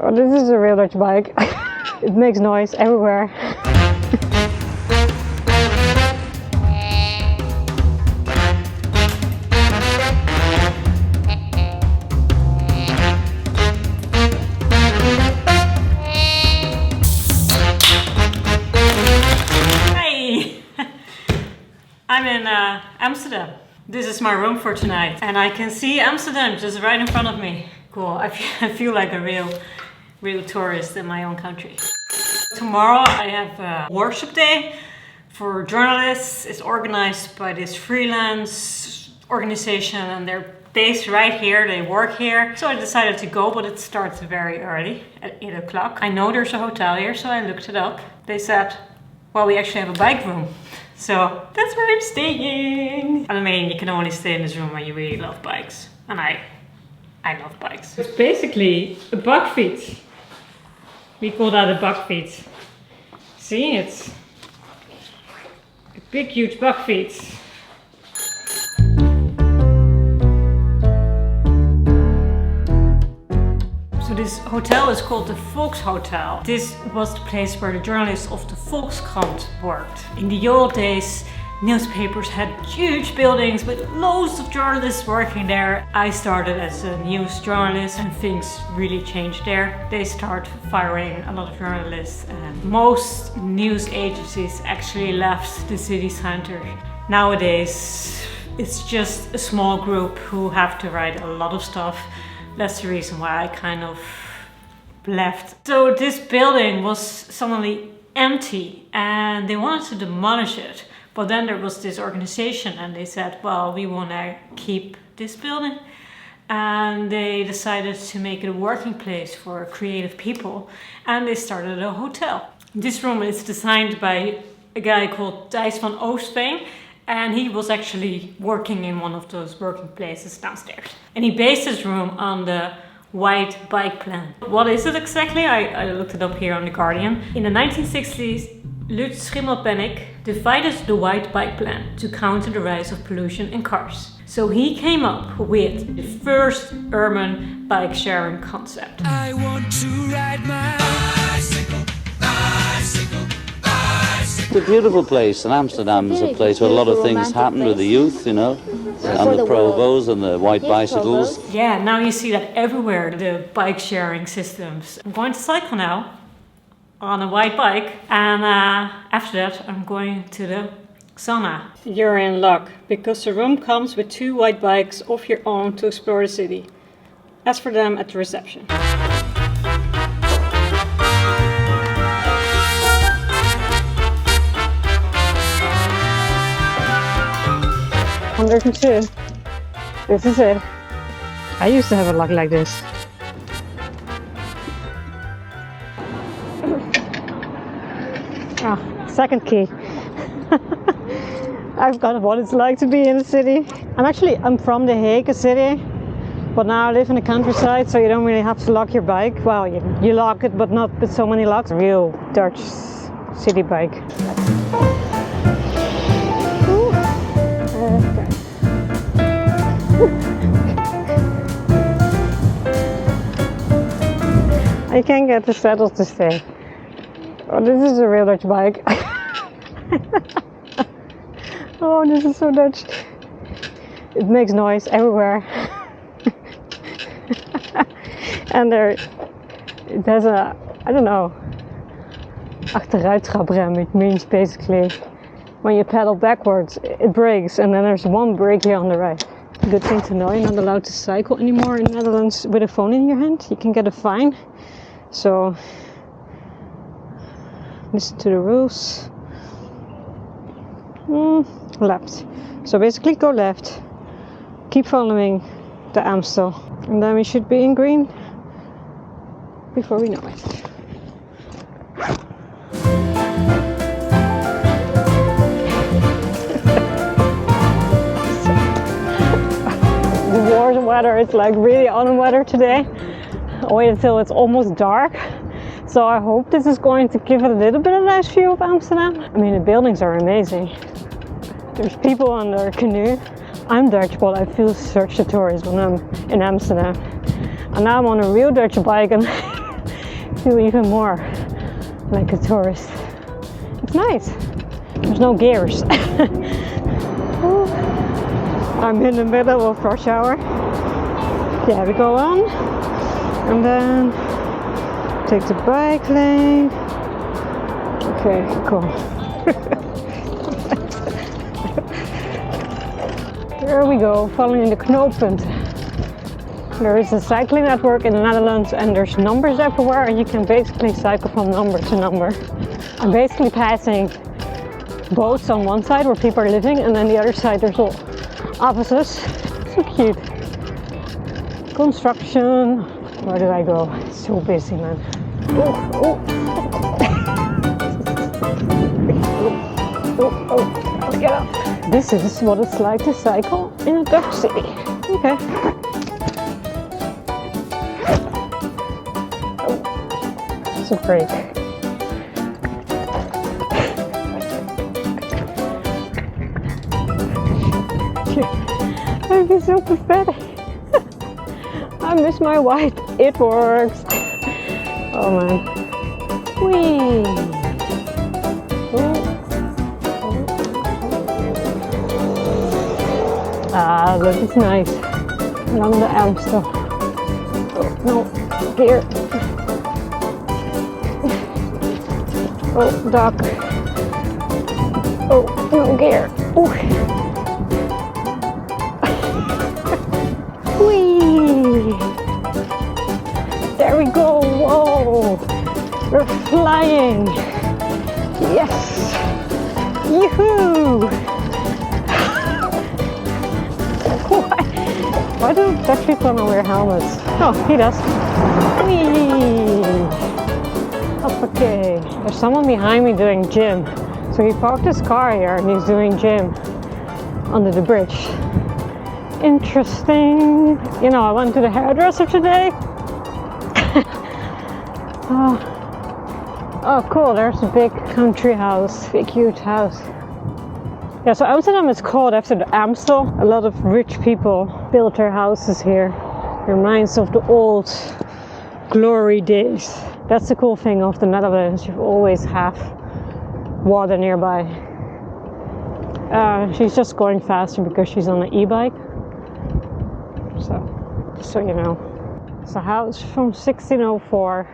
Oh, this is a real Dutch bike. It makes noise everywhere. Hey! I'm in Amsterdam. This is my room for tonight. And I can see Amsterdam just right in front of me. Cool. I feel like a real tourist in my own country. Tomorrow I have a workshop day for journalists. It's organized by this freelance organization and they're based right here. They work here. So I decided to go, but it starts very early at 8 o'clock. I know there's a hotel here, so I looked it up. They said, well, we actually have a bike room. So that's where I'm staying. I mean, you can only stay in this room when you really love bikes. And I love bikes. It's basically a bug feet. We call that a bug feet. See, it's a big, huge bug feet. So this hotel is called the Volkshotel. This was the place where the journalists of the Volkskrant worked. In the old days, newspapers had huge buildings with loads of journalists working there. I started as a news journalist and things really changed there. They started firing a lot of journalists and most news agencies actually left the city center. Nowadays, it's just a small group who have to write a lot of stuff. That's the reason why I kind of left. So this building was suddenly empty and they wanted to demolish it. But then there was this organization and they said, well, we want to keep this building. And they decided to make it a working place for creative people. And they started a hotel. This room is designed by a guy called Thijs van Oostveen. And he was actually working in one of those working places downstairs. And he based his room on the white bike plan. What is it exactly? I looked it up here on The Guardian. In the 1960s, Lutz Schimmelpenninck devised the white bike plan to counter the rise of pollution in cars. So he came up with the first urban bike sharing concept. I want to ride my bicycle, bicycle, bicycle. It's a beautiful place, and Amsterdam is a place where a lot of things happen with the youth, you know, and the Provos and the white bicycles. Yeah, now you see that everywhere, the bike sharing systems. I'm going to cycle now on a white bike, and after that I'm going to the sauna. You're in luck, because the room comes with 2 white bikes of your own to explore the city. Ask for them at the reception. 102. This is it. I used to have a lock like this. Second key. I've got what it's like to be in the city. I'm from The Hague, a city, but now I live in the countryside, so you don't really have to lock your bike. Well, you lock it, but not with so many locks. Real Dutch city bike. I can't get the saddles to stay. Oh, this is a real Dutch bike. Oh, this is so Dutch. It makes noise everywhere. And it has a, I don't know, achteruittraprem. It means basically when you pedal backwards, it brakes, and then there's one brake here on the right. Good thing to know, you're not allowed to cycle anymore in the Netherlands with a phone in your hand. You can get a fine. So listen to the rules. Left. So basically go left. Keep following the Amstel. And then we should be in green before we know it. The warm weather, it's like really autumn weather today. Wait until it's almost dark. So I hope this is going to give it a little bit of a nice view of Amsterdam. I mean, the buildings are amazing. There's people on their canoe. I'm Dutch, but I feel such a tourist when I'm in Amsterdam. And now I'm on a real Dutch bike and feel even more like a tourist. It's nice. There's no gears. I'm in the middle of rush hour. Yeah, we go on and then take the bike lane. Okay, cool. There we go, following the knooppunt. There is a cycling network in the Netherlands and there's numbers everywhere and you can basically cycle from number to number. I'm basically passing boats on one side where people are living and then the other side there's all offices. So cute. Construction. Where do I go? It's so busy, man. Oh. Oh, get up. This is what it's like to cycle in a Dutch city. Okay. Oh, it's a break. I feel so pathetic. I miss my white. It works. Oh man. Whee! Ah, that is nice. Along the Amsterdam. Oh, no, gear. Oh, dock. Oh, no gear. Ooh. Whee! There we go. Whoa! We're flying. Yes! Yoo-hoo! Why do Dutch people not wear helmets? Oh, he does. Whee! Okay. There's someone behind me doing gym. So he parked his car here and he's doing gym under the bridge. Interesting. You know, I went to the hairdresser today. Oh, cool. There's a big country house. Big, huge house. Yeah, so Amsterdam is called after the Amstel. A lot of rich people built their houses here. It reminds of the old glory days. That's the cool thing of the Netherlands. You always have water nearby. She's just going faster because she's on an e-bike. So you know. It's a house from 1604.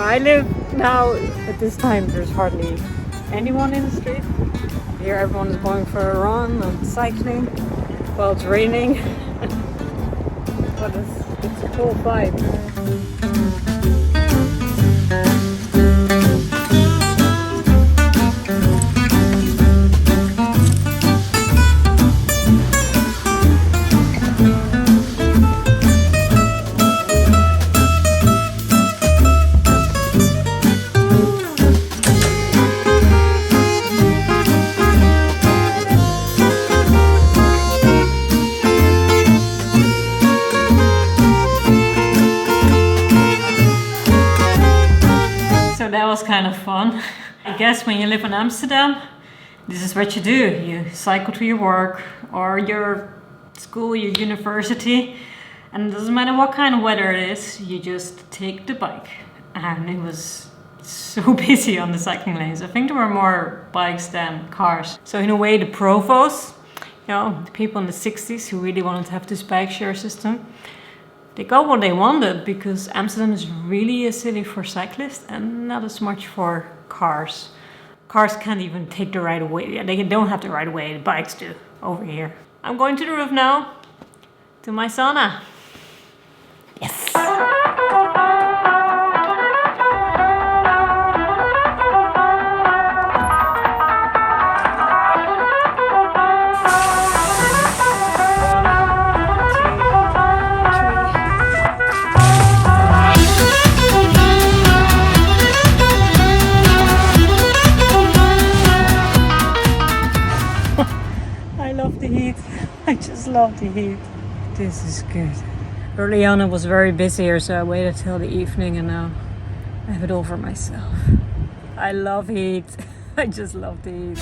I live now, at this time there's hardly anyone in the street. Here everyone is going for a run and cycling while it's raining. But it's a cool vibe. That was kind of fun. I guess when you live in Amsterdam, this is what you do. You cycle to your work or your school, your university, and it doesn't matter what kind of weather it is, you just take the bike. And it was so busy on the cycling lanes. I think there were more bikes than cars. So in a way, the Provos, you know, the people in the 60s who really wanted to have this bike share system, They got what they wanted because Amsterdam is really a city for cyclists and not as much for cars. Cars can't even take the right of way. Yeah, they don't have the right of way, the bikes do over here. I'm going to the roof now, to my sauna. Yes! I love the heat. I just love the heat. This is good. Early on it was very busy here, so I waited till the evening and now I have it all for myself. I love heat. I just love the heat.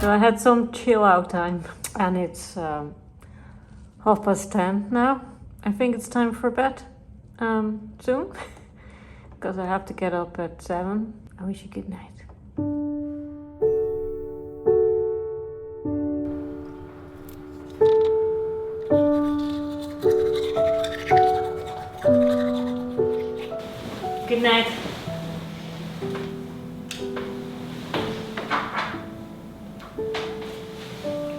I had some chill out time and it's 10:30 now. I think it's time for bed soon because I have to get up at 7. I wish you good night. Good night.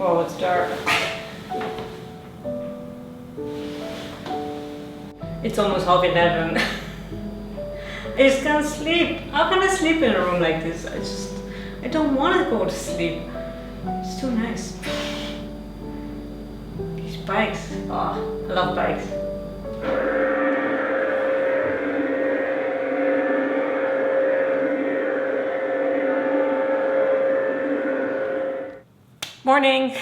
Oh, it's dark. It's almost 11:30. I just can't sleep. How can I sleep in a room like this? I don't want to go to sleep. It's too nice. These bikes. Oh, I love bikes. Morning.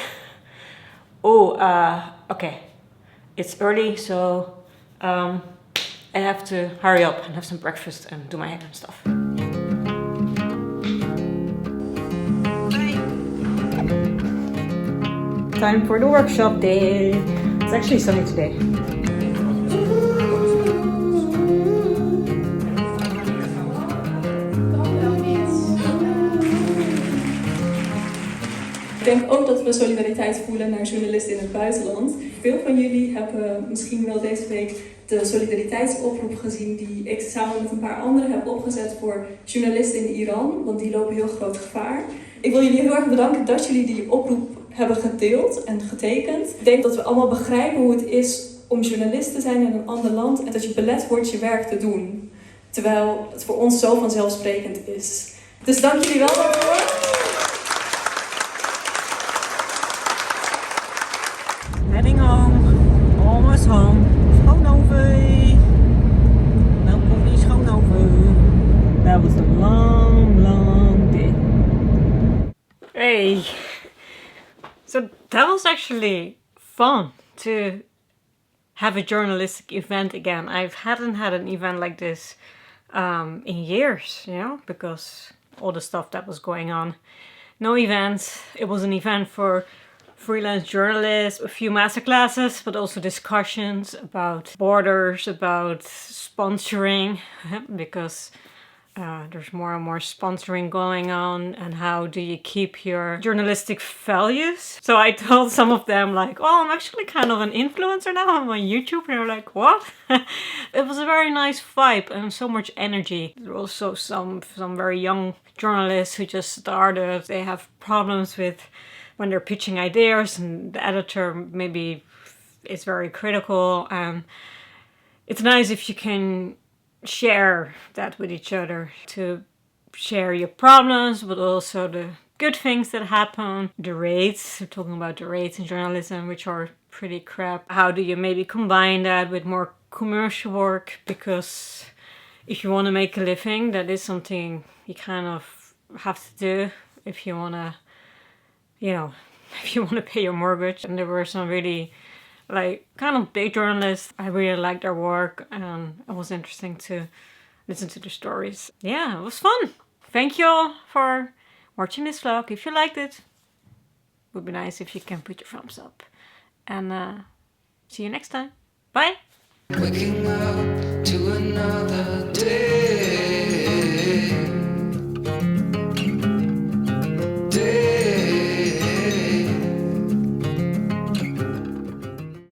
Okay. It's early, so I have to hurry up and have some breakfast and do my hair and stuff. Time for the workshop day. It's actually sunny today. Ik denk ook dat we solidariteit voelen naar journalisten in het buitenland. Veel van jullie hebben misschien wel deze week de solidariteitsoproep gezien die ik samen met een paar anderen heb opgezet voor journalisten in Iran, want die lopen heel groot gevaar. Ik wil jullie heel erg bedanken dat jullie die oproep hebben gedeeld en getekend. Ik denk dat we allemaal begrijpen hoe het is om journalist te zijn in een ander land en dat je belet wordt je werk te doen. Terwijl het voor ons zo vanzelfsprekend is. Dus dank jullie wel daarvoor. Heading home. Almost home. Schoonhoven. Welkom in Schoonhoven. That was a long, long day. Hey. So that was actually fun to have a journalistic event again. I hadn't had an event like this in years, you know, because all the stuff that was going on. No events. It was an event for freelance journalists, a few masterclasses, but also discussions about borders, about sponsoring, because there's more and more sponsoring going on, and how do you keep your journalistic values? So I told some of them like, oh, I'm actually kind of an influencer now on my YouTube, and they're like, what? It was a very nice vibe and so much energy. There were also some very young journalists who just started. They have problems with when they're pitching ideas, and the editor maybe is very critical, and it's nice if you can share that with each other, to share your problems but also the good things that happen. The rates, we're talking about the rates in journalism, which are pretty crap. How do you maybe combine that with more commercial work, because if you want to make a living, that is something you kind of have to do if you want to, you know, if you want to pay your mortgage. And there were some really like kind of big journalists. I really liked their work, and it was interesting to listen to the stories. Yeah, it was fun. Thank you all for watching this vlog. If you liked it, would be nice if you can put your thumbs up. And see you next time. Bye! Waking up to another